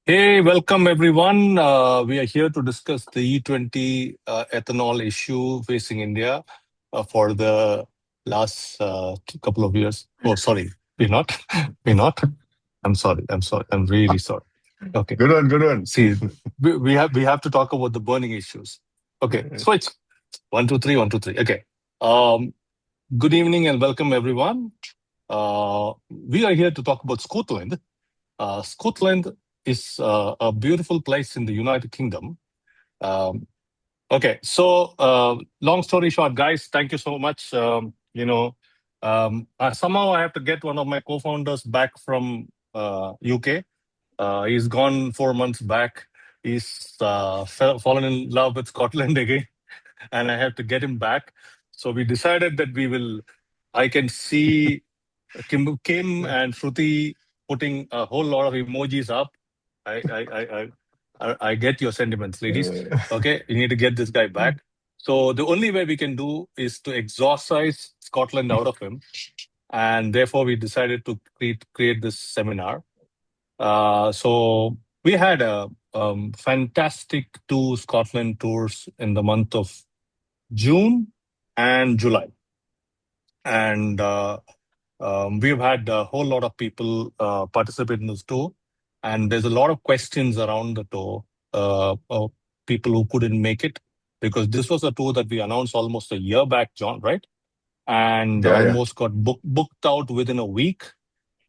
Hey, welcome everyone. We are here to discuss the E20 ethanol issue facing India for the last couple of years. Oh, sorry, we're not. We're not. I'm sorry. I'm sorry. I'm really sorry. Okay. Good one, good one. See, we have to talk about the burning issues. Okay, switch. 1, 2, 3, 1, 2, 3. Okay. Um, Good evening and welcome everyone. We are here to talk about Scotland. Scotland is a beautiful place in the United Kingdom. Um, okay, so long story short, guys, thank you so much. Somehow I have to get one of my co-founders back from UK. He's gone 4 months back. He's fallen in love with Scotland again, and I have to get him back. So we decided that I can see Kim and Shruti putting a whole lot of emojis up. I I I I get your sentiments, ladies. Okay, you need to get this guy back. So the only way we can do is to exorcise Scotland out of him, and therefore we decided to create this seminar. So we had a fantastic two Scotland tours in the month of June and July, and we've had a whole lot of people participate in this tour, and there's a lot of questions around the tour of people who couldn't make it because this was a tour that we announced almost a year back, John, right? And Yeah, yeah. almost got booked out within a week,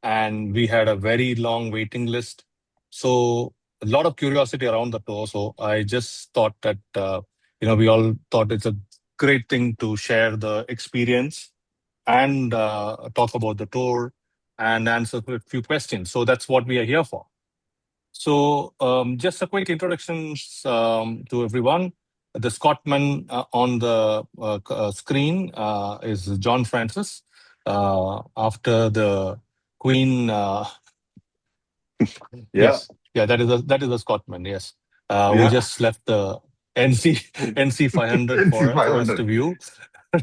and we had a very long waiting list. So a lot of curiosity around the tour. So I just thought that we all thought it's a great thing to share the experience and talk about the tour and answer a few questions. So that's what we are here for. So just a quick introduction to everyone. The Scotsman on the screen is John Francis. After the Queen, Yeah, yeah, that is a Scotsman. Yes, who yeah. just left the NC NC 500 NC for us 500. to view.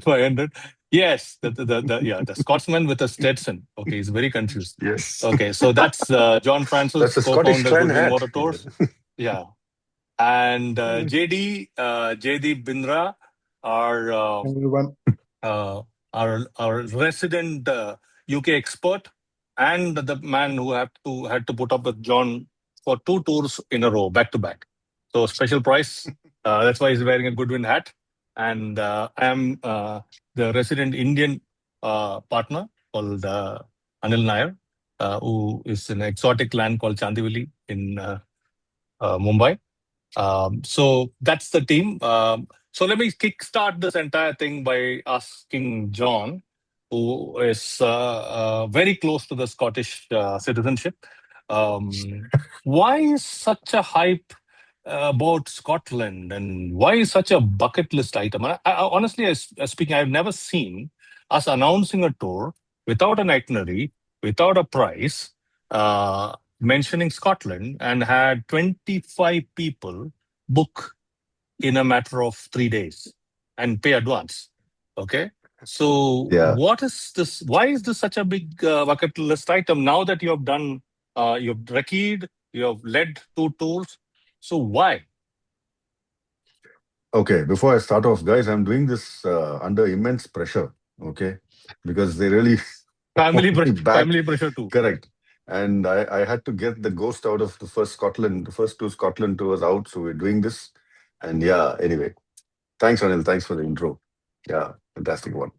500. Yes, the Scotsman with a Stetson. Okay, he's very confused. Yes. Okay, so that's John That's Francis, a Scottish co-founder clan Goodwind hat. Moto Tours. Yeah, and JD Bindra, our Everyone. uh, our resident UK expert, and the man who had to put up with John for two tours in a row, back to back. So special price. That's why he's wearing a Goodwin hat. And I am the resident Indian partner called Anil Nair, who is in an exotic land called Chandivali in Mumbai. So that's the team. So let me kickstart this entire thing by asking John, who is very close to the Scottish citizenship. Um, why is such a hype about Scotland, and why is such a bucket list item? Honestly, as speaking, I've never seen us announcing a tour without an itinerary, without a price. Mentioning Scotland and had 25 people book in a matter of 3 days and pay advance. Okay. So, Yeah. what is this? Why is this such a big bucket list item now that you have done, you've recceed, you have led two tours? So, why? Okay, before I start off, guys, I'm doing this under immense pressure. Okay, because they really want me back. Family pressure too. Correct. And I had to get the ghost out of the first two Scotland tours out. So we're doing this. And yeah, anyway, thanks, Anil. Thanks for the intro. Yeah, fantastic one.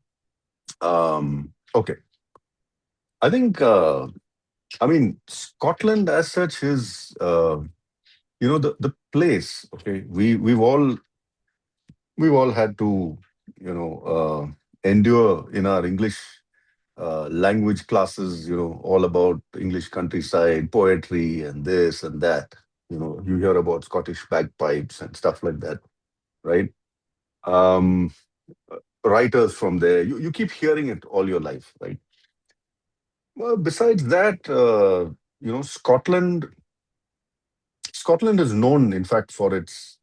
Okay. I think, Scotland as such is, the place. Okay. We've all had to, endure in our English language classes, all about English countryside, poetry, and this and that. You hear about Scottish bagpipes and stuff like that, right? Um, Writers from there, you keep hearing it all your life, right? Well, besides that, Scotland is known, in fact, for its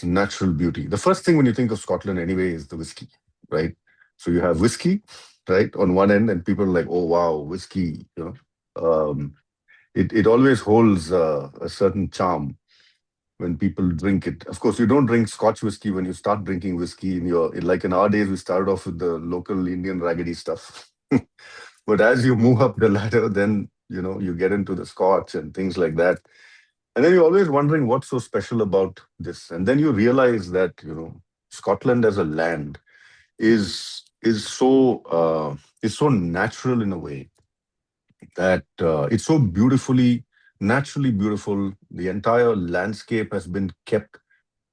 natural beauty. The first thing when you think of Scotland, anyway, is the whiskey, right? So you have whiskey, right, on one end, and people are like, "Oh, wow, whiskey," Um, it always holds a certain charm when people drink it. Of course, you don't drink Scotch whiskey when you start drinking whiskey like in our days, we started off with the local Indian raggedy stuff. But as you move up the ladder, then you get into the Scotch and things like that. And then you're always wondering what's so special about this. And then you realize that, Scotland as a land is so natural in a way that it's so naturally beautiful. The entire landscape has been kept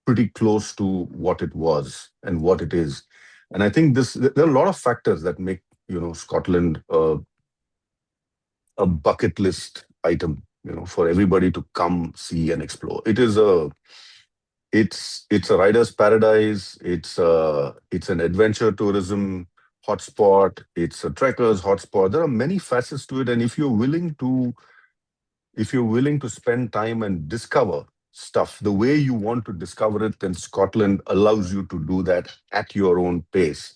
pretty close to what it was and what it is. And I think there are a lot of factors that make Scotland a bucket list item. For everybody to come see and explore. It's a rider's paradise. It's an adventure tourism hotspot. It's a trekker's hotspot. There are many facets to it, and if you're willing to spend time and discover stuff the way you want to discover it, then Scotland allows you to do that at your own pace.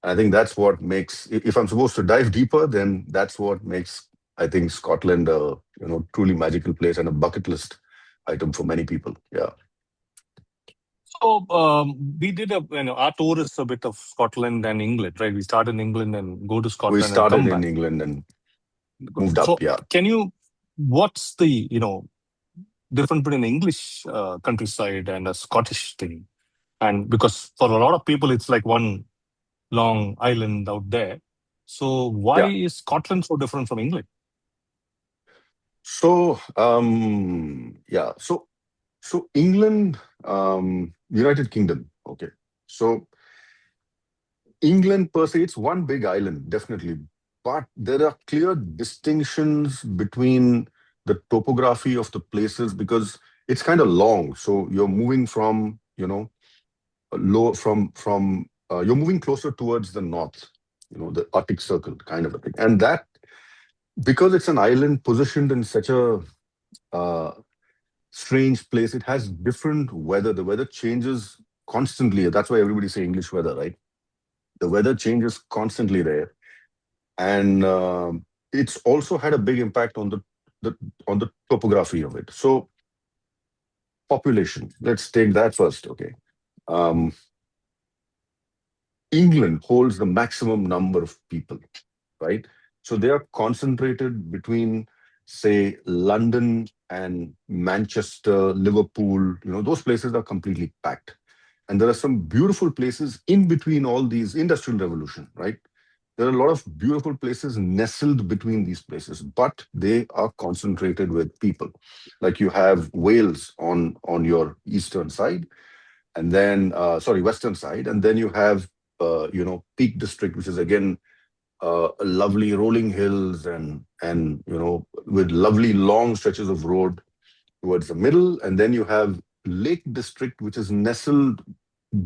I think that's what makes. If I'm supposed to dive deeper, then that's what makes, I think, Scotland a truly magical place and a bucket list item for many people. Yeah, So we did our tour is a bit of Scotland and England, right? We start in England and go to we Scotland and started come in back. England and moved up. So Yeah. can you, what's the, difference between English countryside and a Scottish thing? And because for a lot of people, it's like one long island out there. So why Yeah. is Scotland so different from England? So, yeah. So England, United Kingdom. Okay. So England per se, it's one big island, definitely. But there are clear distinctions between the topography of the places because it's kind of long. So you're moving from, low you're moving closer towards the north, the Arctic Circle kind of a thing. And that, because it's an island positioned in such a uh, strange place, it has different weather. The weather changes constantly. That's why everybody say English weather, right? The weather changes constantly there, and it's also had a big impact the on the topography of it. So population, let's take that first. Okay. um, England holds the maximum number of people, right? So they are concentrated between, say, London and Manchester, Liverpool. Those places are completely packed. And there are some beautiful places in between all these. Industrial revolution, right? There are a lot of beautiful places nestled between these places, but they are concentrated with people. Like you have Wales on your eastern side, and then sorry, western side, and then you have Peak District, which is again lovely rolling hills and with lovely long stretches of road towards the middle, and then you have Lake District, which is nestled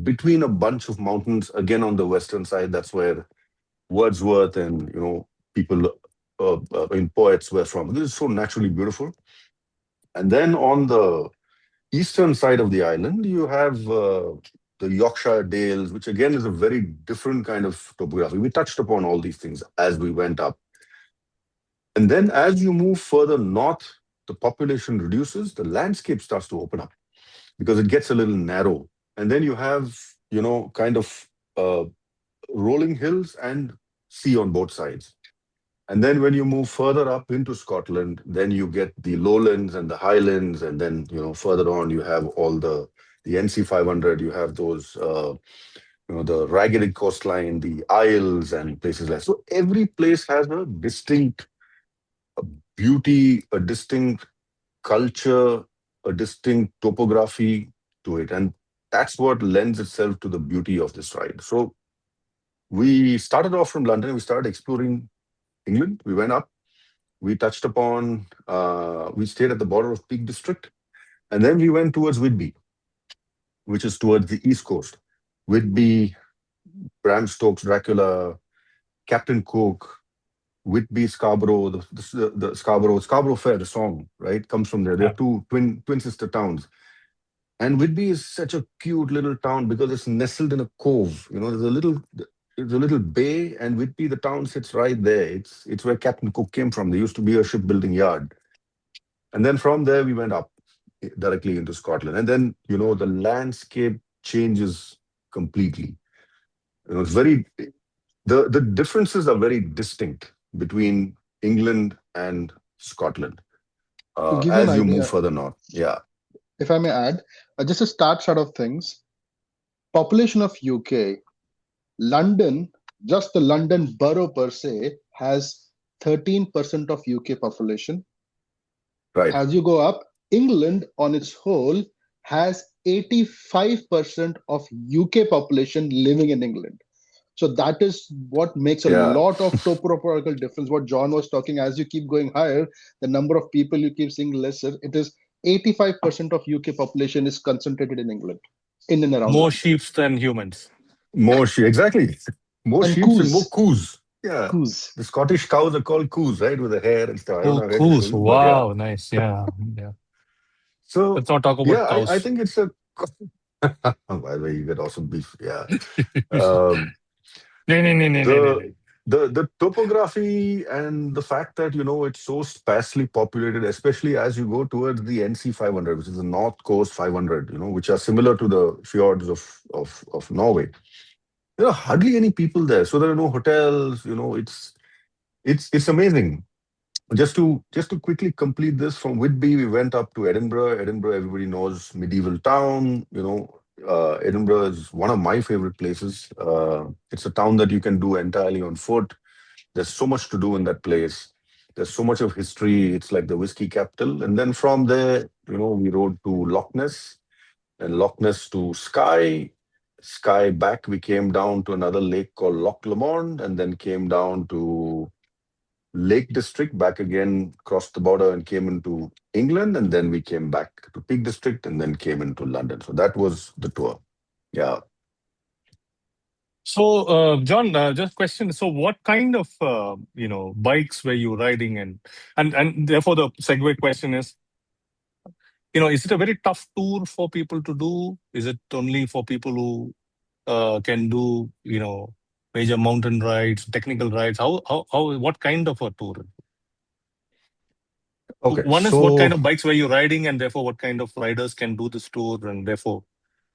between a bunch of mountains again on the western side. That's where Wordsworth and people in poets were from. This is so naturally beautiful. And then on the eastern side of the island, you have the Yorkshire Dales, which again is a very different kind of topography. We touched upon all these things as we went up. And then as you move further north, the population reduces, the landscape starts to open up because it gets a little narrow. And then you have, kind of uh, rolling hills and sea on both sides. And then when you move further up into Scotland, then you get the lowlands and the highlands, and then further on you have all the NC 500. You have those the ragged coastline, the Isles, and places like that. So every place has a distinct beauty, a distinct culture, a distinct topography to it, and that's what lends itself to the beauty of this ride. So we started off from London. We started exploring England. We went up. We touched upon, we stayed at the border of Peak District, and then we went towards Whitby, which is towards the East Coast. Whitby, Bram Stoker's Dracula, Captain Cook, Whitby, Scarborough, the Scarborough Fair, the song, right, comes from there. They're Yeah. two twin sister towns. And Whitby is such a cute little town because it's nestled in a cove. There's a little bay, and Whitby, the town sits right there. It's where Captain Cook came from. There used to be a shipbuilding yard. And then from there, we went up directly into Scotland. And then, the landscape changes completely. It's very, the differences are very distinct between England and Scotland To give you an as you move idea, further north. Yeah, if I may add, just a start sort of things. Population of UK, London, just the London borough per se, has 13% of UK population. right. As you go up, England on its whole has 85% of UK population living in England. So that is what makes a Yeah. lot of topographical difference. What John was talking, as you keep going higher, the number of people you keep seeing lesser. It is 85% of UK population is concentrated in England, in and around More London. sheep than humans. More sheep, exactly. More And sheep and more coos, coos. Yeah. coos. The Scottish cows are called coos, right? With the hair and stuff. I don't Oh, have hair to show coos. you, but yeah. Wow, nice. Yeah, yeah. So, Let's not talk about yeah, I cows. think it's a. By the way, you get awesome beef. Yeah. Um, No, no, no, no, no, no, the no. the topography and the fact that it's so sparsely populated, especially as you go towards the NC 500, which is the North Coast 500, which are similar to the fjords of Norway. There are hardly any people there, so there are no hotels. It's amazing. Just to quickly complete this, from Whitby we went up to Edinburgh. Edinburgh, everybody knows, medieval town. Edinburgh is one of my favorite places. It's a town that you can do entirely on foot. There's so much to do in that place. There's so much of history. It's like the whiskey capital. And then from there, we rode to Loch Ness, and Loch Ness to Skye. Skye back, we came down to another lake called Loch Lomond, and then came down to Lake District, back again, crossed the border and came into England, and then we came back to Peak District and then came into London. So that was the tour. Yeah. So, John, just question. So, what kind of bikes were you riding, and therefore the segue question is, is it a very tough tour for people to do? Is it only for people who can do major mountain rides, technical rides? What kind of a tour? Okay. One is what kind So of bikes were you riding, and therefore what kind of riders can do this tour, and therefore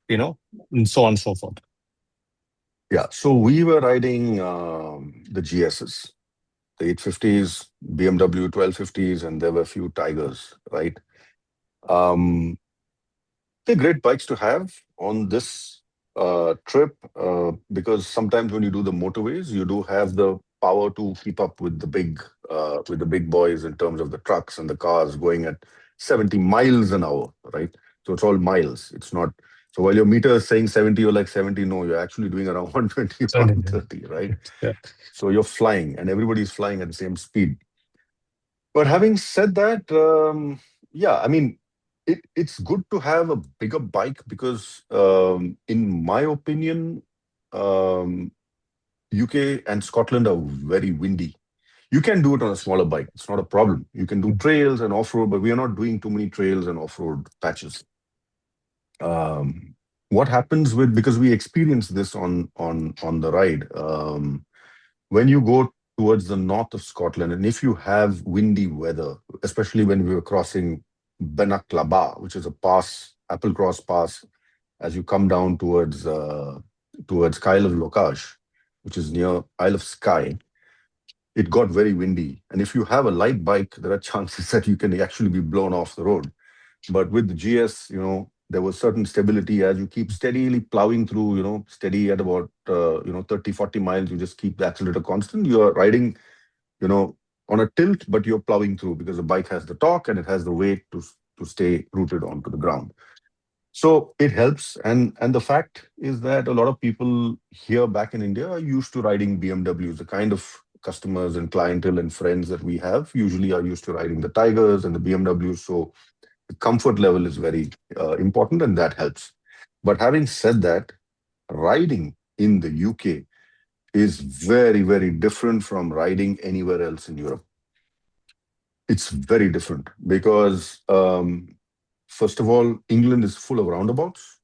and so on and so forth. yeah, so we were riding the GSs, the 850s, BMW 1250s, and there were a few Tigers, right? Um, they're great bikes to have on this trip, because sometimes when you do the motorways, you do have the power to keep up with the big boys in terms of the trucks and the cars going at 70 miles an hour, right? So it's all miles. It's not. So while your meter is saying 70, you're like 70. No, you're actually doing around 120, Certainly. 130, right? Yeah. So you're flying, and everybody's flying at the same speed. But having said that, yeah, I mean, it's good to have a bigger bike because, in my opinion, um, UK and Scotland are very windy. You can do it on a smaller bike. It's not a problem. You can do trails and off-road, but we are not doing too many trails and off-road patches. What happens with, because we experienced this on the ride, when you go towards the north of Scotland, and if you have windy weather, especially when we were crossing Benaclaba, which is a pass, Applecross Pass, as you come down towards Kyle of Locage, which is near Isle of Skye, it got very windy. And if you have a light bike, there are chances that you can actually be blown off the road. But with the GS, there was certain stability as you keep steadily plowing through, steady at about, 30, 40 miles. You just keep the accelerator constant. You're riding, you know, on a tilt, but you're plowing through because the bike has the torque and it has the weight to stay rooted onto the ground. So it helps. And the fact is that a lot of people here back in India are used to riding BMWs. The kind of customers and clientele and friends that we have usually are used to riding the Tigers and the BMWs. So the comfort level is very important, and that helps. But having said that, riding in the UK is very, very different from riding anywhere else in Europe. It's very different because, first of all, England is full of roundabouts,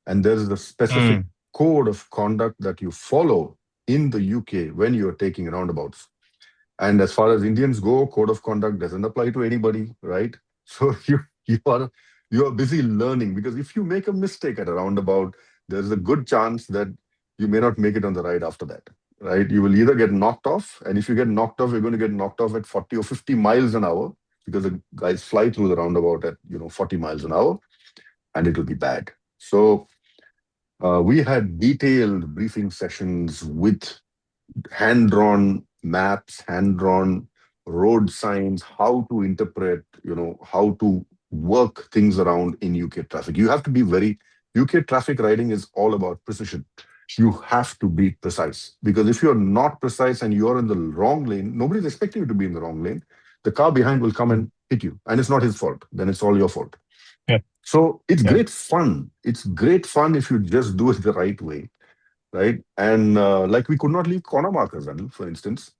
and there is a specific Mm. code of conduct that you follow in the UK when you're taking roundabouts. And as far as Indians go, code of conduct doesn't apply to anybody, right? So you are busy learning, because if you make a mistake at a roundabout, there's a good chance that you may not make it on the ride after that. Right? You will either get knocked off, and if you get knocked off, you're going to get knocked off at 40 or 50 miles an hour, because the guys fly through the roundabout at 40 miles an hour, and it will be bad. So we had detailed briefing sessions with hand-drawn maps, hand-drawn road signs, how to interpret, how to work things around in UK traffic. You have to be UK traffic riding is all about precision. You have to be precise, because if you're not precise and you're in the wrong lane, nobody's expecting you to be in the wrong lane. The car behind will come and hit you, and it's not his fault. Then it's all your fault. Yeah. So it's Yeah. great fun. It's great fun if you just do it the right way. Right. And like, we could not leave corner markers, Anil, for instance,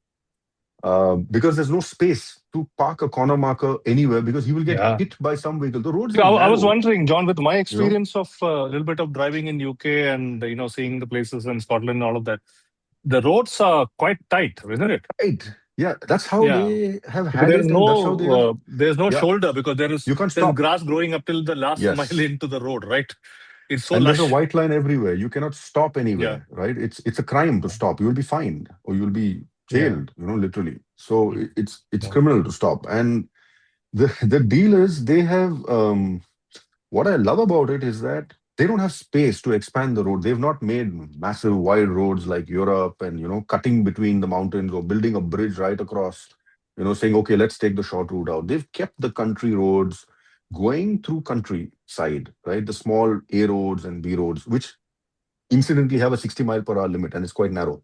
because there's no space to park a corner marker anywhere, because he will get Yeah. hit by some vehicle. The roads Yeah, are I was narrow. wondering, John, with my experience of a little bit of driving in UK and seeing the places in Scotland and all of that, the roads are quite tight, isn't it? Right. Yeah, that's how Yeah. they have Because had there's it, and that's how they have. there's no Yeah, shoulder, because you can't there's stop. grass growing up till the last mile Yes. into the road, right? It's so And there's a lush. white line everywhere. You cannot stop Yeah. anywhere, right? It's a crime to stop. You will be fined, or you'll be Yeah. jailed, literally. So it's Yeah. criminal to stop. And the dealers, they have, what I love about it is that they don't have space to expand the road. They've not made massive wide roads like Europe, and cutting between the mountains, or building a bridge right across, saying, okay, let's take the short route out. They've kept the country roads going through countryside, right? The small A roads and B roads, which incidentally have a 60-mile-per-hour limit, and it's quite narrow.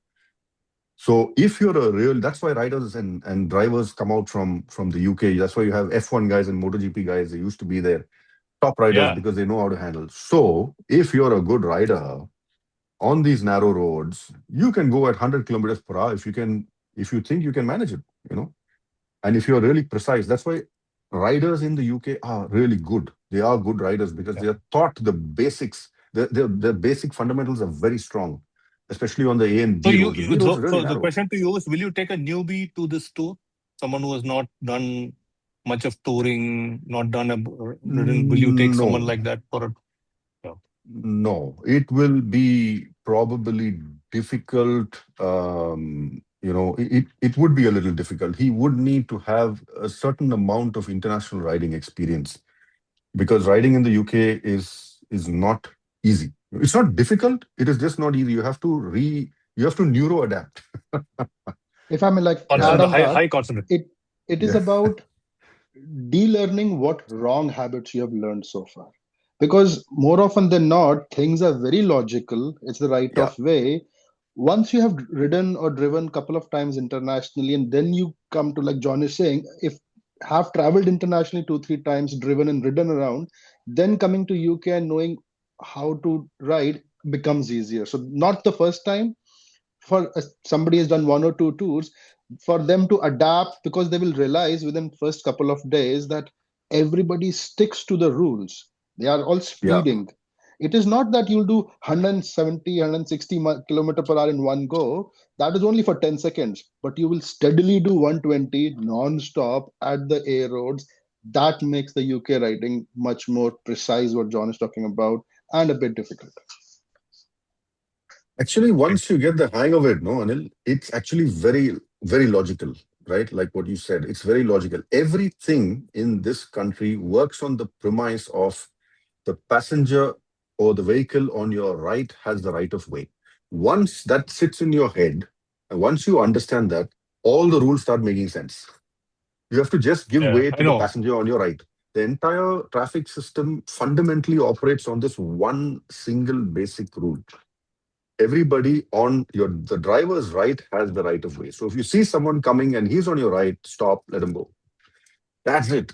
So if you're that's why riders and drivers come out from the UK. That's why you have F1 guys and MotoGP guys. They used to be there, top riders, Yeah. because they know how to handle. So if you're a good rider on these narrow roads, you can go at 100 kilometers per hour if you think you can manage it. And if you're really precise. That's why riders in the UK are really good. They are good riders, because they are taught the basics. The basic fundamentals are very strong, especially on the A and So B roads. The B roads are really so the narrow. question to you is, will you take a newbie to this tour? Someone who has not done much of touring, not done will you take someone No, like that for a? Yeah. no. It will be probably difficult. It would be a little difficult. He would need to have a certain amount of international riding experience, because riding in the UK is not easy. It's not difficult. It is just not easy. You have to neuro adapt. If I may like Yeah. add on that, High concentration. it is Yeah. about de-learning what wrong habits you have learned so far. Because more often than not, things are very logical. It's the right Yeah. of way. Once you have ridden or driven a couple of times internationally, and then you come to, like John is saying, if have traveled internationally 2, 3 times, driven and ridden around, then coming to UK and knowing how to ride becomes easier. So not the first time, for somebody has done 1 or 2 tours, for them to adapt, because they will realize within first couple of days that everybody sticks to the rules. They are all Yeah. speeding. It is not that you'll do 170 kilometer per hour in one go. That is only for 10 seconds, but you will steadily do 120 non-stop at the A roads. That makes the UK riding much more precise, what John is talking about, and a bit difficult. Actually, once you get the hang of it, no, Anil, it's actually very, very logical, right? Like what you said, it's very logical. Everything in this country works on the premise of the passenger or the vehicle on your right has the right of way. Once that sits in your head, and once you understand that, all the rules start making sense. You have to just give Yeah, way I to the know. passenger on your right. The entire traffic system fundamentally operates on this one single basic rule. Everybody on the driver's right has the right of way. So if you see someone coming and he's on your right, stop, let him go. That's it.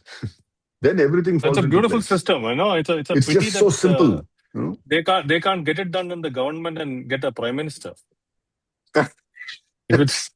Then everything That's falls a into beautiful place. system. It's a It's pity just so that simple. they can't get it done in the government and get a prime minister. If it's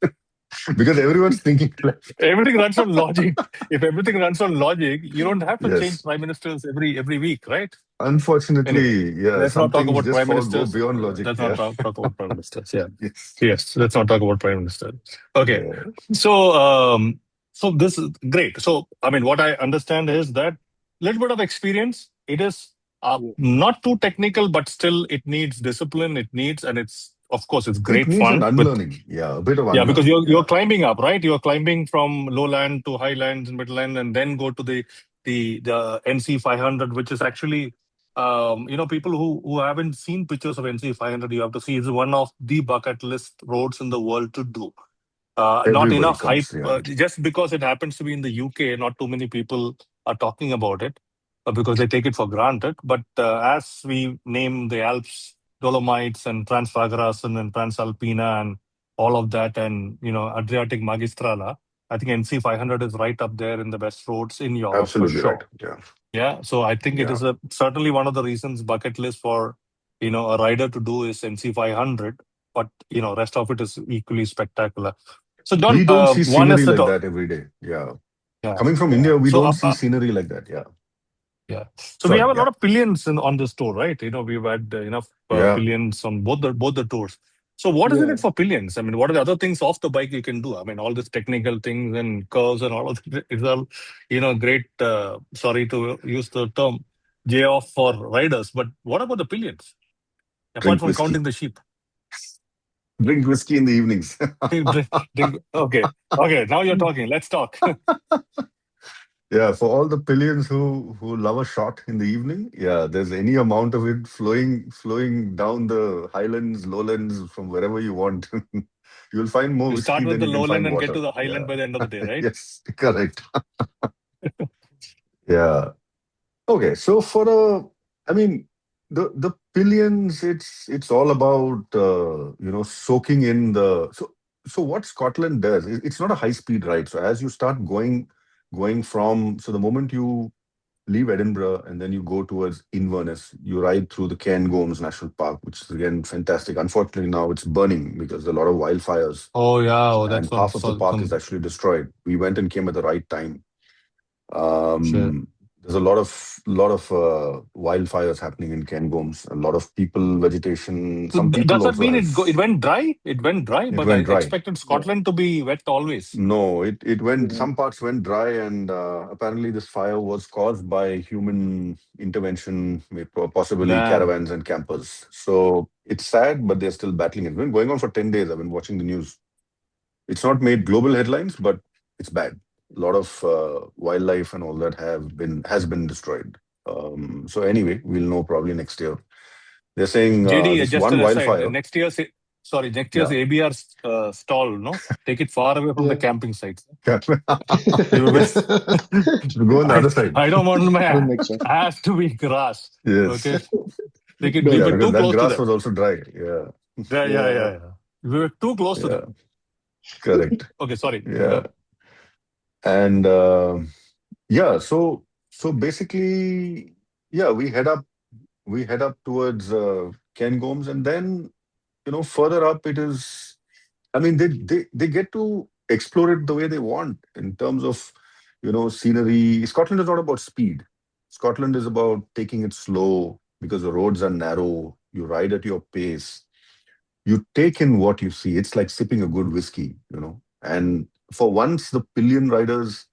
Because everyone's thinking like, everything runs on logic. If everything runs on logic, you don't have to change yes. prime ministers every week, right? Anyway, Unfortunately, yeah, let's some not talk things about just prime go ministers. beyond logic. Let's not Yeah. talk about prime ministers. Yeah. Yes. Yes, let's not talk about prime minister. Okay. Yeah. So so this is great. So I mean, what I understand is that little bit of experience. It is Yeah. not too technical, but still it needs discipline. It needs, and it's of course it's It great needs an fun with. unlearning. Yeah, a bit of Yeah, because unlearning. you're Yeah, climbing up, right? You're climbing from lowland to highlands and midland, and then go to the NC 500, which is actually people who haven't seen pictures of NC 500, you have to see it's one of the bucket list roads in the world to do. Not everybody enough hype, comes. Yeah, just because it happens to be in the UK. Not too many people are talking about it because they take it for granted. But as we name the Alps, Dolomites, and Transfagarasen and Transalpina, and all of that, and Adriatic Magistrala, I think NC 500 is right up there in the best roads in Europe for absolutely right. sure. Yeah, Yeah, so I think it yeah. is certainly one of the reasons bucket list for a rider to do is NC 500, but rest of it is equally spectacular. So John, We don't see one is scenery the like that every day. Yeah, yeah, coming from yeah. India, we So don't see scenery like that. Yeah, yeah, so we sorry. have a Yeah, lot of pillions on this tour, right? We've had enough yeah. pillions on both the tours. So what is in Yeah. it for pillions? I mean, what are the other things off the bike you can do? I mean, all these technical things and curves and all of it is all great. Sorry to use the term, J off for riders, but what about the pillions? Apart Drink from whiskey. counting the sheep, Drink whiskey in the evenings. drink. Okay, okay. Now you're talking. Let's talk. Yeah, for all the pillions who love a shot in the evening, yeah, there's any amount of it flowing down the highlands, lowlands, from wherever you want. You'll find more You whiskey start with than the you can lowland find and get water. to the highland Yeah. by the end of the day, right? Yes, correct. Yeah. Okay, so I mean, the pillions, it's all about soaking in the. So what Scotland does, it's not a high speed ride. So as you start going from, so the moment you leave Edinburgh and then you go towards Inverness, you ride through the Cairngorms National Park, which is again fantastic. Unfortunately, now it's burning because there are a lot of wildfires Oh yeah, oh and that's one. half of the So, park is actually destroyed. We went and came at the right time. sure. There's a lot of wildfires happening in Cairngorms. A lot of people, vegetation. So Some does people that also mean have. it went dry? It went dry, It but I went dry. expected Yeah. Scotland to be wet always. No, it went. Yeah. Some parts went dry, and apparently this fire was caused by human intervention, possibly Damn. caravans and campers. So it's sad, but they're still battling it. It's been going on for 10 days. I've been watching the news. It's not made global headlines, but it's bad. A lot of wildlife and all that has been destroyed. So anyway, we'll know probably next year. They're saying JD, this just one an aside, wildfire. next year's Yeah. ABR stall, no? Take it far away from the Yeah. camping sites. Yes. Go on the I, other side. I don't want We'll my make sure. ass to be grass. Yes. Okay. Leave Don't Yeah, it worry. because too that close to grass them. was also dry. Yeah. Yeah, yeah, Yeah. yeah, yeah. We were too close to Yeah. them. Correct. Okay, sorry. Yeah. And yeah, so basically, yeah, we head up towards Cairngorms, and then further up it is. I mean, they get to explore it the way they want in terms of scenery. Scotland is not about speed. Scotland is about taking it slow because the roads are narrow. You ride at your pace. You take in what you see. It's like sipping a good whiskey. And for once, the pillion riders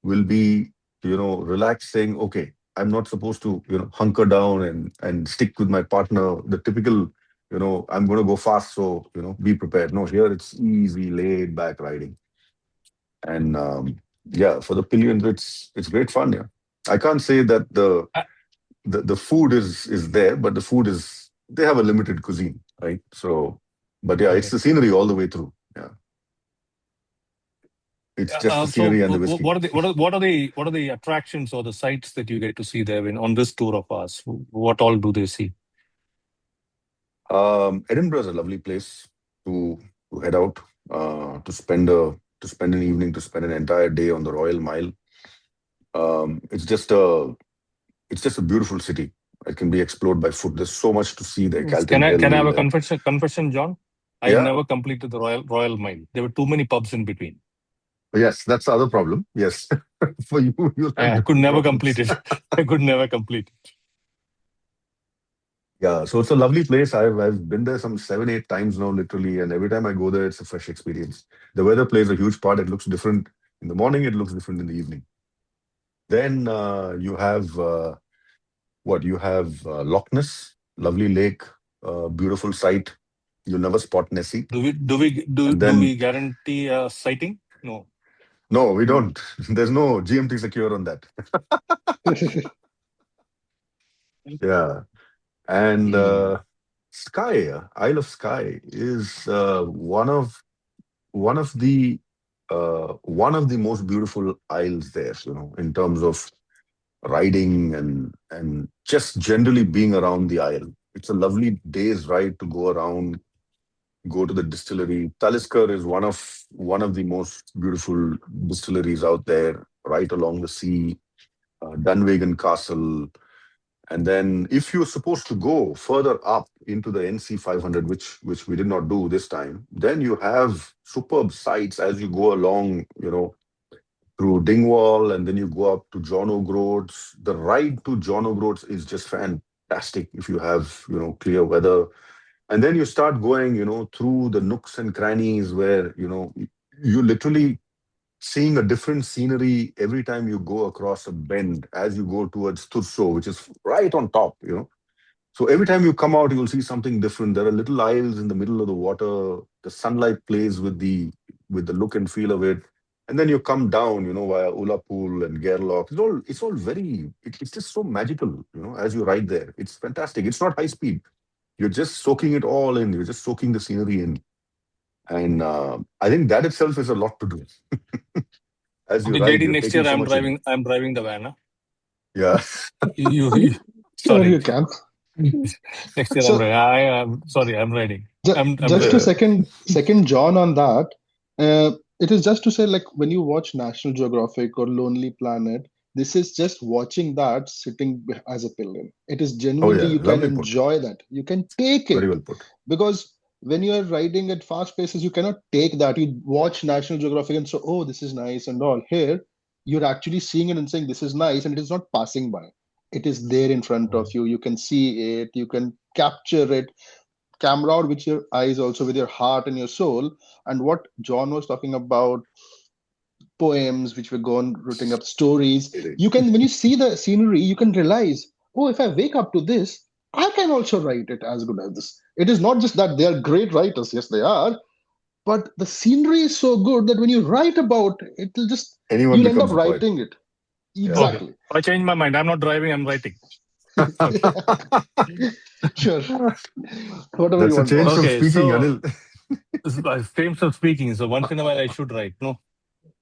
will be, relaxed, saying, "Okay, I'm not supposed to, hunker down and stick with my partner." The typical, I'm going to go fast, so be prepared. No, here it's easy, laid back riding, and yeah, for the pillions, it's great fun. Yeah, I can't say that Uh, the food is there, but the food is they have a limited cuisine, right? So, but yeah, it's okay. the scenery all the way through. Yeah, it's just the So scenery and the whiskey. what are the attractions or the sites that you get to see there on this tour of ours? What all do they see? Edinburgh is a lovely place to head out to spend an evening, to spend an entire day on the Royal Mile. It's just a beautiful city. It can be explored by foot. There's so much to see there. Can Calton I can I have Hill a and confession, John? I yeah, never completed the Royal Mile. There were too many pubs in between. yes, that's the other problem. Yes, for you, you'll have I could different never problems. complete it. I could never complete it. Yeah, so it's a lovely place. I've been there some 7, 8 times now, literally, and every time I go there, it's a fresh experience. The weather plays a huge part. It looks different in the morning. It looks different in the evening. Then you have Loch Ness, lovely lake, beautiful sight. You'll never spot Nessie. And Do then we guarantee sighting? No. no, we don't. There's no GMT secure on that. Yeah. And Mm. Skye, Isle of Skye is one of the most beautiful isles there, in terms of riding and just generally being around the isle. It's a lovely day's ride to go around, go to the distillery. Talisker is one of the most beautiful distilleries out there, right along the sea. Dunvegan Castle, and then if you're supposed to go further up into the NC 500, which we did not do this time, then you have superb sights as you go along, through Dingwall, and then you go up to John O'Groats. The ride to John O'Groats is just fantastic if you have, clear weather. And then you start going, through the nooks and crannies where, you literally seeing a different scenery every time you go across a bend as you go towards Turso, which is right on top. So every time you come out, you will see something different. There are little isles in the middle of the water. The sunlight plays with the look and feel of it. And then you come down, via Ullapool and Gairloch. It's all it's just so magical, as you ride there. It's fantastic. It's not high speed. You're just soaking it all in. You're just soaking the scenery in. And I think that itself is a lot to do. As you Okay, ride, JD, you're next taking year so much in. I'm driving the van. Huh? Yeah. Sure, Sorry. you can. Next year So, I'm sorry, I'm riding. I'm just to ready. second John on that, it is just to say, like, when you watch National Geographic or Lonely Planet, this is just watching that sitting as a pilgrim. It is Oh, genuinely, yeah. you can Lovely put. enjoy that. You can take Very it, well put. because when you are riding at fast paces, you cannot take that. You watch National Geographic and so, oh, this is nice and all. Here, you're actually seeing it and saying, this is nice, and it is not passing by. It is there in front of you. You can see it, you can capture it, camera out with your eyes, also with your heart and your soul. And what John was talking about, poems which were gone rooting up stories, you can, when you see the scenery, you can realize, oh, if I wake up to this, I can also write it as good as this. It is not just that they are great writers, yes they are, but the scenery is so good that when you write about it, it'll just, Anyone you'll end up becomes a poet. writing it. Yeah. Okay. Exactly. I changed my mind. I'm not driving, I'm writing. Sure. Whatever That's you a want, change boss. from Okay, speaking, so Anil. frames of speaking. So once in a while I should write. No.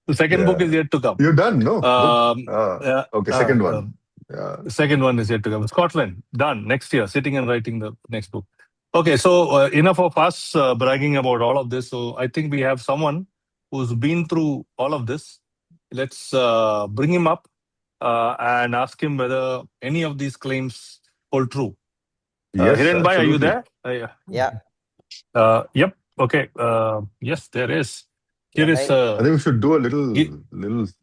The second book is Yeah. yet to come. You're done, no? Good. Okay, second Uh, one. Yeah. the second one is yet to come. Scotland, done. Next year, sitting and writing the next book. Okay, so enough of us bragging about all of this. So I think we have someone who's been through all of this. Let's bring him up and ask him whether any of these claims hold true. Yes, Hiren Bhai, are you absolutely. there? Yeah. Yep. Okay. Yes, there is. Here Yeah. is. I think we should do a little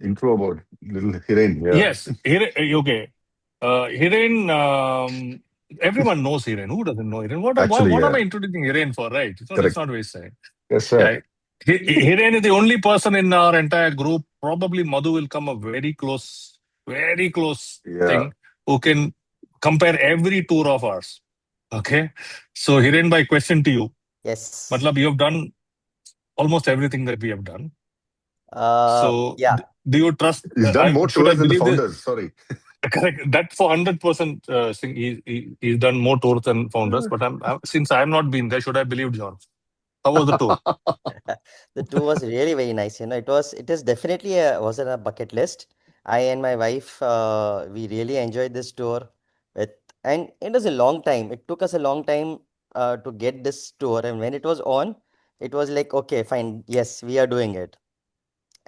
intro about little Hiren. Yeah. Yes. Okay. Hiren. Everyone knows Hiren. Who doesn't know Hiren? Actually, What am yeah. I introducing Hiren for? Right. So let's Correct. not waste time. Yes, sir. Yeah. Hiren is the only person in our entire group. Probably Madhu will come a very close Yeah. thing, who can compare every tour of ours. Okay. So Hiren, by question to you. Yes. Matlab, you have done almost everything that we have done. So Yeah. do you trust? He's done more Should I tours than the believe this? founders. Sorry. Correct. That for 100%. He's done more tours than founders. But since I have not been there, should I believe John? How was the tour? The tour was really very nice. It is definitely was on a bucket list. I and my wife, we really enjoyed this tour. And it was a long time. It took us a long time to get this tour. And when it was on, it was like, okay, fine. Yes, we are doing it.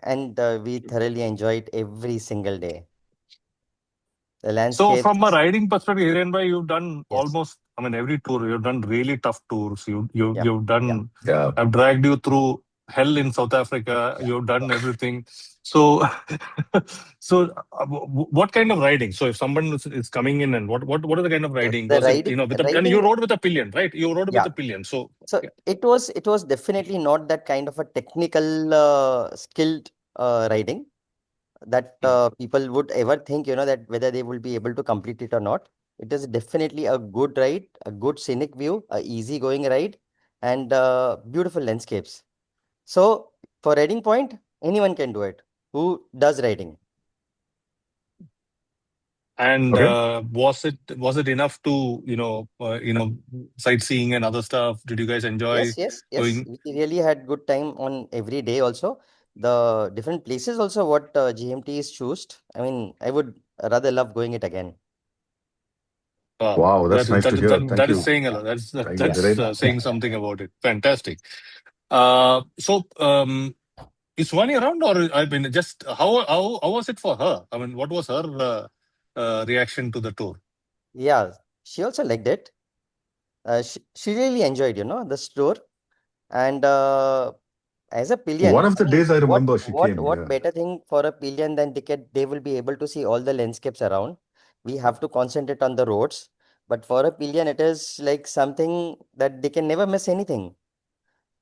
And we thoroughly enjoyed every single day. The So from a landscapes, riding perspective, Hiren, you've done yes. almost, every tour. You've done really tough tours. You've Yeah. done. Yeah. I've dragged you through hell in South Africa. You've done everything. So, what kind of riding? So if someone is coming in, and what is the kind of riding? The Was it riding, and you rode with a pillion, right? You rode with yeah. a pillion. So So it was definitely not that kind of a technical skilled riding. that people would ever think, that whether they will be able to complete it or not. It is definitely a good ride, a good scenic view, a easy going ride, and beautiful landscapes. So for riding point, anyone can do it who does riding. And Okay. was it enough to sightseeing and other stuff? Did you guys enjoy Yes, yes, yes. going? We really had good time on every day also. The different places also what GMT is choose. I mean, I would rather love going it again. Wow, Wow, that that's is nice that to is hear. that, Thank that is you. saying a Yeah. lot. Thank you, That's Dhiren. Yeah, saying something about it. Fantastic. So is Vani around, or I mean, just how was it for her? I mean, what was her reaction to the tour? Yeah, she also liked it. She really enjoyed, the store. And as a One pillion, of I the mean, days I what remember she what came. what Yeah. better thing for a pillion than they will be able to see all the landscapes around. We have to concentrate on the roads, but for a pillion, it is like something that they can never miss anything.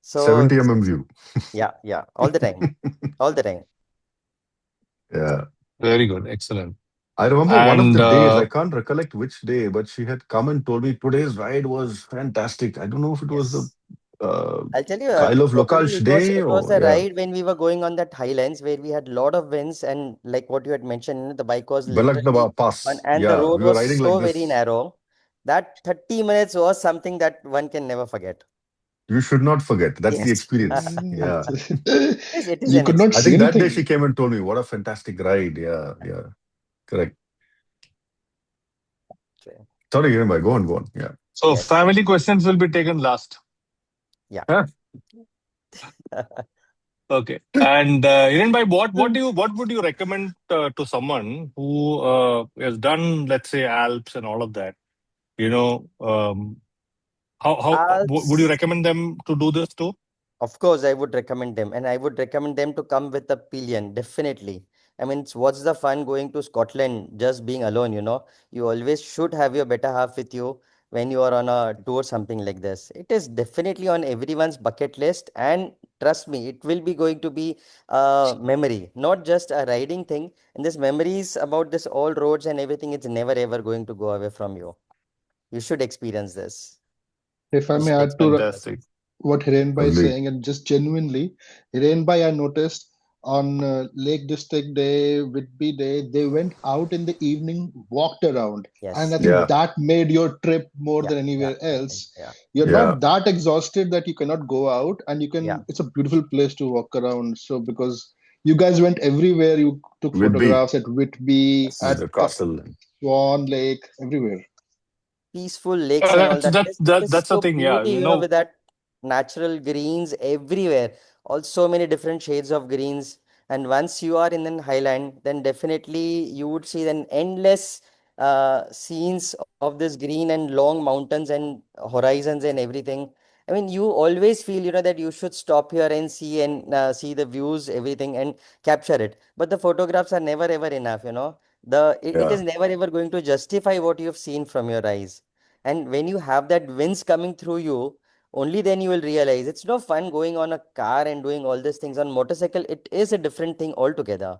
So 70 mm view. yeah, yeah, all the time, all the time. Yeah. Very good, excellent. I remember one of the And days, I can't recollect which day, but she had come and told me today's ride was fantastic. I don't know if it was the Yes. uh, I'll tell you, Kyle of probably Lokalsh day it was or, the yeah, ride when we were going on that highlands where we had lot of winds and like what you had mentioned, the bike was literally Balakdaba on Pass. and the Yeah, road we were was riding like so very this. narrow. That 30 minutes was something that one can never forget. You should not forget. That's the Yes. experience. Yeah. It is you an could not I see think experience. that day she anything. came and told me, what a fantastic ride. Yeah, yeah. Correct. Okay. Sorry, Hirenbhai, go on, go on. Yeah. so Yes. family questions will be taken last. Yeah. Huh? Okay. And Hiren, what would you recommend to someone who has done, let's say, Alps and all of that? You know, would you Alps. recommend them to do this too? Of course, I would recommend them, and I would recommend them to come with a pillion, definitely. I mean, what's the fun going to Scotland just being alone? You always should have your better half with you when you are on a tour, something like this. It is definitely on everyone's bucket list, and trust me, it will be going to be a memory, not just a riding thing. And this memories about this all roads and everything, it's never ever going to go away from you. You should experience this. If I You may should add to experience this. Fantastic. what Hirenbhai is Lovely. saying, and just genuinely, Hirenbhai, I noticed on Lake District Day, Whitby Day, they went out in the evening, walked around, and I Yes. think Yeah, that made your trip more Yeah. than Yeah. anywhere Yeah. else. Yeah. You're yeah. not that exhausted that you cannot go out, and you Yeah. can. It's a beautiful place to walk around. So because you guys went everywhere, you took With B, photographs at Whitby, with Yes. at the castle. And Swan Lake, everywhere. Peaceful lakes and all That's that. that It is that's the so thing. Yeah, beauty, with that natural greens everywhere. All so many different shades of greens. And once you are in an highland, then definitely you would see an endless scenes of this green and long mountains and horizons and everything. I mean, you always feel, that you should stop here and see the views, everything, and capture it. But the photographs are never ever enough. It yeah, is never ever going to justify what you have seen from your eyes. And when you have that winds coming through you, only then you will realize it's no fun going on a car and doing all these things on motorcycle. It is a different thing altogether.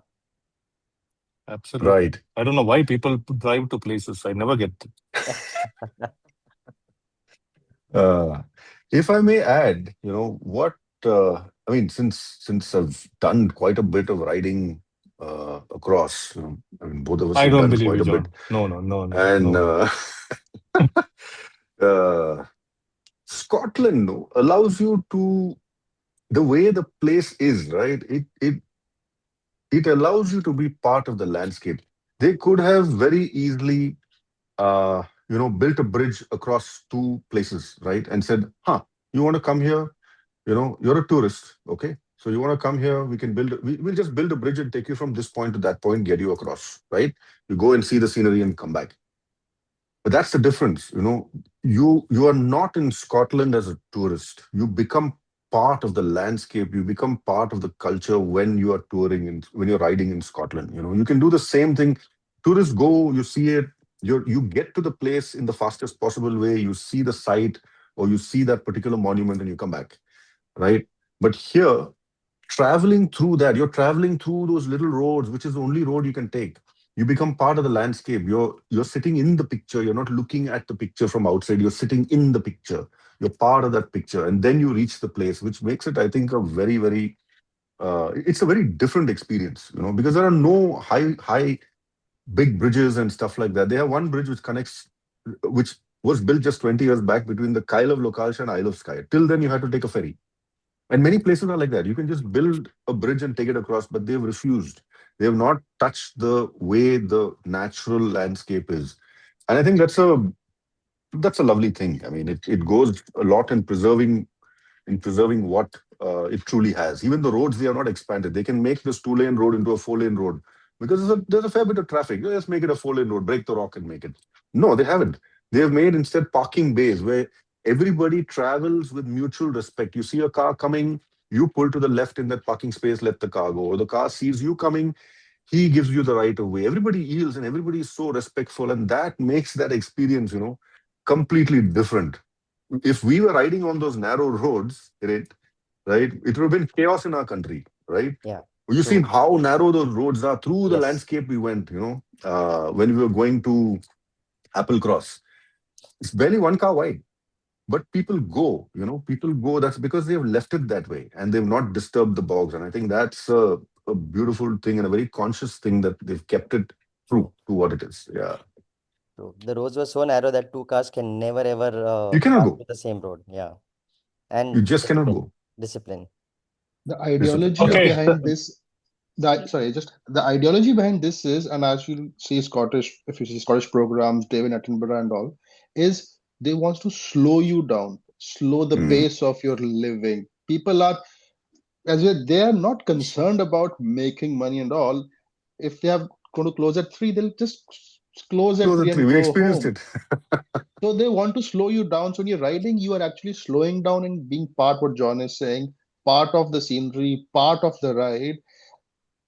absolutely. right. I don't know why people drive to places. I never get it. Uh, if I may add, what I mean, since I've done quite a bit of riding across, I mean, both of us I have don't done believe quite you, a bit, John. No, no, no, no, and no. uh, Scotland allows you to the way the place is, right? It allows you to be part of the landscape. They could have very easily, built a bridge across two places, right? And said, huh, you want to come here? You're a tourist, okay? So you want to come here, we'll just build a bridge and take you from this point to that point, get you across, right? You go and see the scenery and come back. But that's the difference, you are not in Scotland as a tourist. You become part of the landscape. You become part of the culture when you are touring and when you're riding in Scotland. You can do the same thing. Tourists go, you see it, you get to the place in the fastest possible way. You see the site or you see that particular monument and you come back, right? But here, traveling through that, you're traveling through those little roads, which is the only road you can take. You become part of the landscape. You're sitting in the picture. You're not looking at the picture from outside. You're sitting in the picture. You're part of that picture, and then you reach the place, which makes it, I think, a very, very. It's a very different experience, because there are no high, big bridges and stuff like that. They have one bridge which connects, which was built just 20 years back between the Kyle of Lokalsha and Isle of Skye. Till then, you had to take a ferry. And many places are like that. You can just build a bridge and take it across, but they've refused. They have not touched the way the natural landscape is. And I think that's a lovely thing. I mean, it goes a lot in preserving what it truly has. Even the roads, they are not expanded. They can make this 2-lane road into a 4-lane road because there's a fair bit of traffic. You just make it a 4-lane road, break the rock and make it. No, they haven't. They have made instead parking bays where everybody travels with mutual respect. You see a car coming, you pull to the left in that parking space, let the car go. Or the car sees you coming, he gives you the right of way. Everybody yields and everybody is so respectful, and that makes that experience, completely different. If we were riding on those narrow roads, right, it would have been chaos in our country, right? Yeah, You've seen true. how narrow those roads are through the Yes. landscape we went, when we were going to Apple Cross. It's barely one car wide, but people go. That's because they've left it that way and they've not disturbed the bogs. And I think that's a beautiful thing and a very conscious thing that they've kept it true True. to what it is. Yeah. True. The roads were so narrow that two cars can never ever You cannot pass go. to the same road. Yeah. You And just cannot discipline. go. Discipline. The Discipline. ideology Yeah. Okay. behind this, the ideology behind this is, and as you see Scottish, if you see Scottish programs, David Attenborough and all, is they want to slow you down, slow the Mm. pace of your living. People are, they are not concerned about making money and all. If they are going to close at 3, they'll just close at Close at 3 3. and We go experienced home. it. So they want to slow you down. So when you're riding, you are actually slowing down and being part, what John is saying, part of the scenery, part of the ride.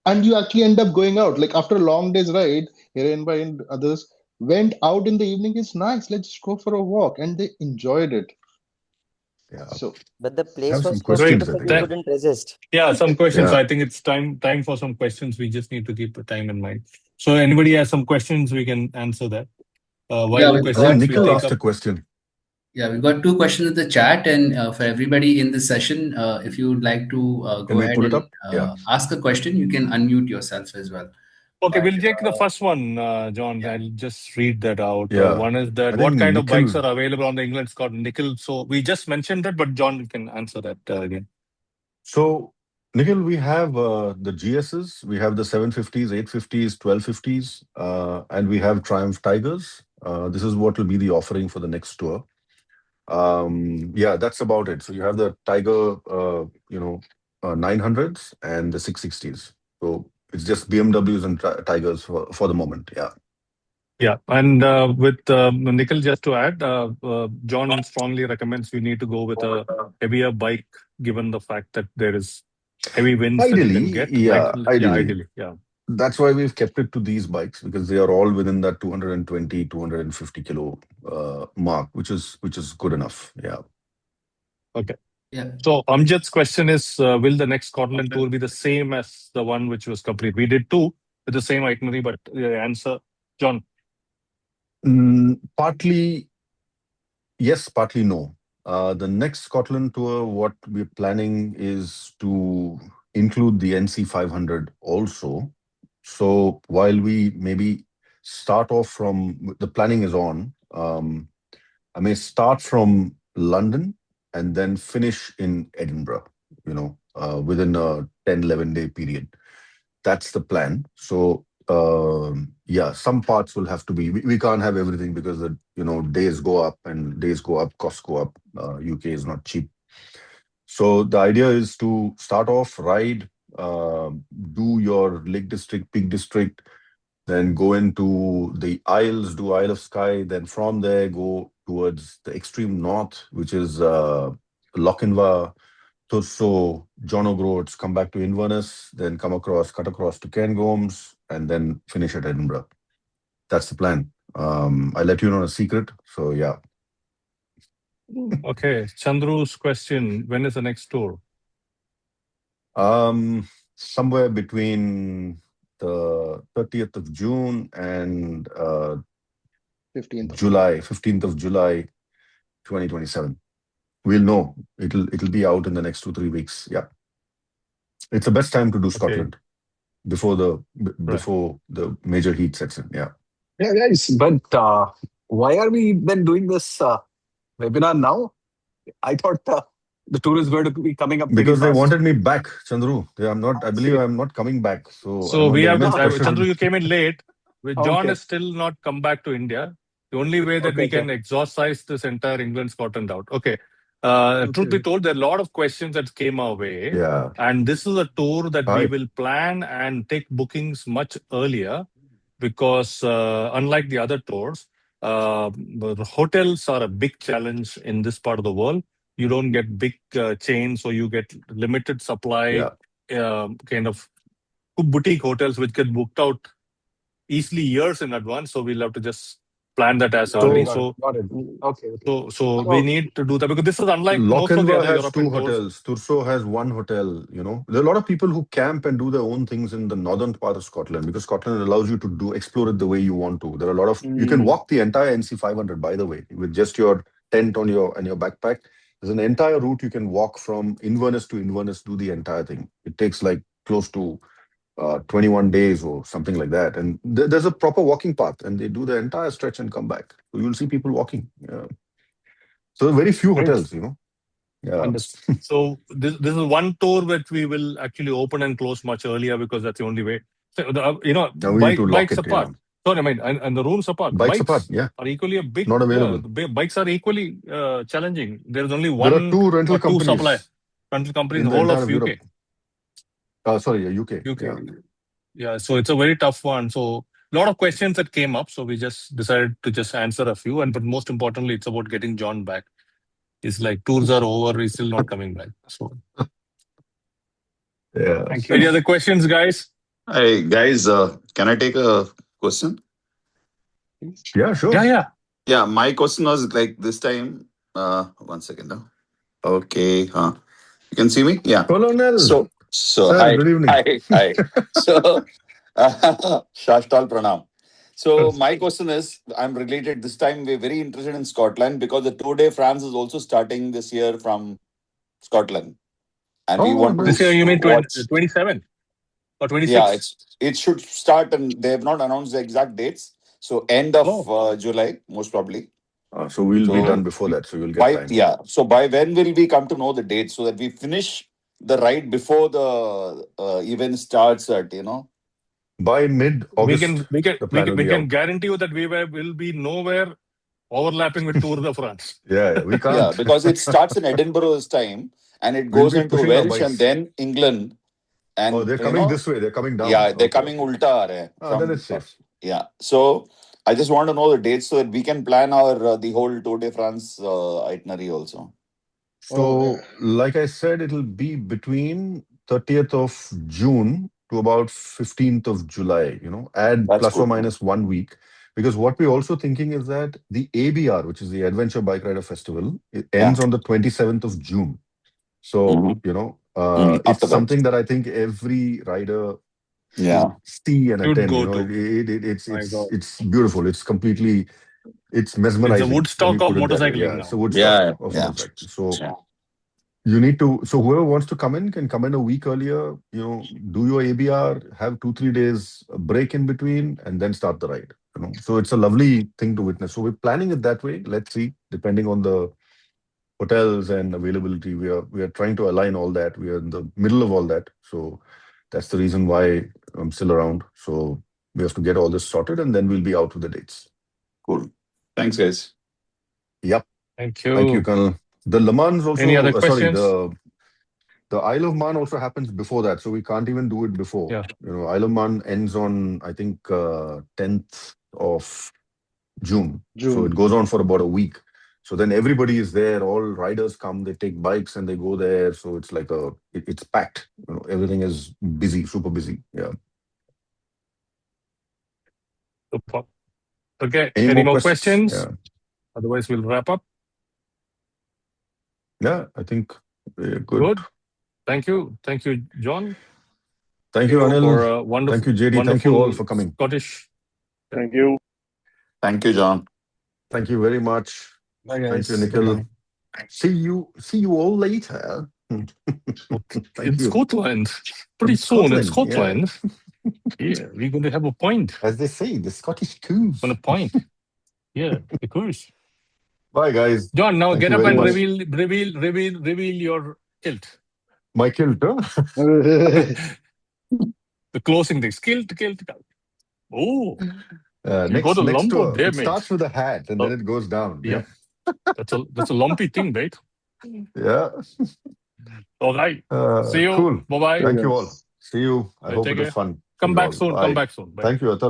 And you actually end up going out. Like after a long day's ride, Hirenbhai and others went out in the evening. It's nice. Let's go for a walk. And they enjoyed it. Yeah. So But the I place have was some so Great. questions, I beautiful, we think. Tha- couldn't resist. yeah, some questions. Yeah. I think it's time for some questions. We just need to keep the time in mind. So anybody has some questions, we can answer that. While Yeah, the we've I think got questions we Nikhil take asked a up. question. yeah, we've got 2 questions in the chat, and for everybody in the session, if you would like to Can go we ahead pull it and up? Yeah. ask a question, you can unmute yourself as well. Okay, But we'll take the first one, John. yeah, I'll just read that out. Yeah. One is that I think what kind of bikes Nikhil. are available on the England Scott Nickel? So we just mentioned that, but John, you can answer that again. So, Nikhil, we have the GSs, we have the 750s, 850s, 1250s, and we have Triumph Tigers. This is what will be the offering for the next tour. Yeah, that's about it. So you have the Tiger, 900s and the 660s. So it's just BMWs and Tigers for the moment. Yeah. Yeah, and with Nickel, just to add, John strongly recommends you need to go with a heavier bike, given the fact that there is heavy winds that you can Ideally, get. Like, yeah, yeah, ideally. ideally, yeah. That's why we've kept it to these bikes because they are all within that 220, 250 kilo mark, which is good enough. Yeah. Okay. yeah. So Amjad's question is, will the next Scotland tour be the same as the one which was complete? We did two with the same itinerary, but the answer, John. Partly yes, partly no. The next Scotland tour, what we're planning is to include the NC 500 also. So while we maybe start off from the planning is on, I may start from London and then finish in Edinburgh, within a 10, 11-day period. That's the plan. So yeah, some parts will have to be. We can't have everything because the days go up and days go up, costs go up. UK is not cheap. So the idea is to start off, ride, do your Lake District, Peak District, then go into the Isles, do Isle of Skye, then from there go towards the extreme north, which is Lochinvar, Thurso, John O'Groats, come back to Inverness, then cut across to Cairngorms, and then finish at Edinburgh. That's the plan. I let you know a secret. So yeah. Okay, Chandru's question: when is the next tour? Somewhere between the 30th of June and 15th of July, 15th of July, 2027. We'll know. It'll be out in the next 2-3 weeks. Yeah, it's the best time to do Okay. Scotland before the Right. before the major heat sets in. Yeah. Yeah, guys. But why are we then doing this webinar now? I thought the tour is going to be coming up pretty Because they fast. wanted me back, Chandru. I believe See. I'm not coming back. So So I'm we under have immense pressure. Chandru, you came in late. John Okay. has still not come back to India. The only way that Okay, we can okay. exorcise this entire England Scotland out. Okay. Truth be Okay. told, there are a lot of questions that came our way. Yeah. And this is a tour that we I will plan and take bookings much earlier because unlike the other tours, the hotels are a big challenge in this part of the world. You don't get big chains, so you get limited supply kind of boutique hotels which get booked out easily years in advance. So we'll have to just plan that as Got it, early. got it, So got it. Okay, okay. so we need to do that because this is unlike most of the Lochinvar other has 2 European tours. hotels. Turso has 1 hotel. There are a lot of people who camp and do their own things in the northern part of Scotland because Scotland allows you to explore it the way you want to. There are a lot of you can walk the entire NC 500, by the way, with just your tent on your backpack. There's an entire route you can walk from Inverness to Inverness, do the entire thing. It takes like close to 21 days or something like that. And there's a proper walking path, and they do the entire stretch and come back. So you'll see people walking. Yeah. So very few Great. hotels, Yeah. Understood. So this is one tour that we will actually open and close much earlier because that's the only way. So Now we need to lock bikes it. apart. Sorry, I mean, and the rooms apart. Bikes apart. Yeah. are equally a big. Not available. Bikes are equally challenging. There is only There are one 2 rental or two supply companies rental companies in in the the whole entire of of UK. Europe. Sorry, UK. UK. Yeah, so it's a very tough one. So a lot of questions that came up. So we just decided to just answer a few. But most importantly, it's about getting John back. It's like tours are over. He's still not coming back. So Yeah. Thank you. any other questions, guys? Hi, guys. Can I take a question? Yeah, sure. Yeah. Yeah, my question was like this time. 1 second now. Okay. You can see me? Yeah. Colonel. So Sir, hi. good evening. Hi. So, Shashtal Pranam. So my question is, I'm related this time. We're very interested in Scotland because the Tour de France is also starting this year from Scotland, and we want This to year, you mean watch. 27 or 26? Yeah, it should start, and they have not announced the exact dates. So end of July, most probably. So we'll be So done before that. So you'll get time. So by when will we come to know the date so that we finish the ride before the event starts at By mid-August, we can the plan will be out. guarantee you that will be nowhere overlapping with Tour de France. Yeah, we can't. Yeah, because it starts in Edinburgh this time and it We'll goes be into pushing our Welsh and bikes. then England. And they're coming this way. They're coming down. Yeah, they're Okay. coming ulta aa rahe hain Then it's safe. Yeah. So I just want to know the dates so that we can plan our the whole Tour de France itinerary also. So, like I said, it'll be between 30th of June to about 15th of July, add That's plus good, or minus 1 week. Because what we're also thinking is that the ABR, which is the Adventure Bike Rider Festival, it ends on the 27th of June. So, After it's that. something that I think every rider Yeah. see and Should attend. go to. It's beautiful. It's completely, it's mesmerizing. It's a Woodstock of motorcycling Yeah, now. it's a Woodstock of Yeah. motorcycling. So Yeah. you need to. So whoever wants to come in can come in a week earlier. Do your ABR, have 2-3 days break in between, and then start the ride. So it's a lovely thing to witness. So we're planning it that way. Let's see, depending on the hotels and availability, we are trying to align all that. We are in the middle of all that. So that's the reason why I'm still around. So we have to get all this sorted, and then we'll be out with the dates. Cool. Thanks, guys. Yep. Thank you. Thank you, Colonel. The Le Mans also. Any other questions? The Isle of Man also happens before that, so we can't even do it before. Yeah. Isle of Man ends on, I think, 10th of June. So it goes on for about a week. So then everybody is there. All riders come. They take bikes and they go there. So it's like it's packed. Everything is busy, super busy. Yeah. Okay. Any Any more more questions? questions? Otherwise, we'll wrap up. Yeah, I think we're good. Thank you, John. Thank you, Anil. For a wonderful, Thank you, JD. Thank you all for coming. Scottish. Thank you. Thank you, John. Thank you very much. Bye, Thank guys. you, Good Nikhil. morning. See you all later. Thank In you. Scotland, pretty From soon in Scotland, Scotland, yeah, we're going to have a point. As they say, the Scottish coos. On a point. Yeah, the course. Bye, guys. John, now Thank get you up very and much. reveal your kilt. My kilt, huh? The closing things. Kilt. Oh, you got a Next lump to up there, it starts mate. with a hat and then it goes down. Yeah. That's a lumpy thing, mate. Yeah. All right. See you. Cool. Bye-bye. Thank you all. See you. I Bye, hope take it was care. fun. Come for you back all. soon. Bye. Come back soon. Bye. Thank you, Atar.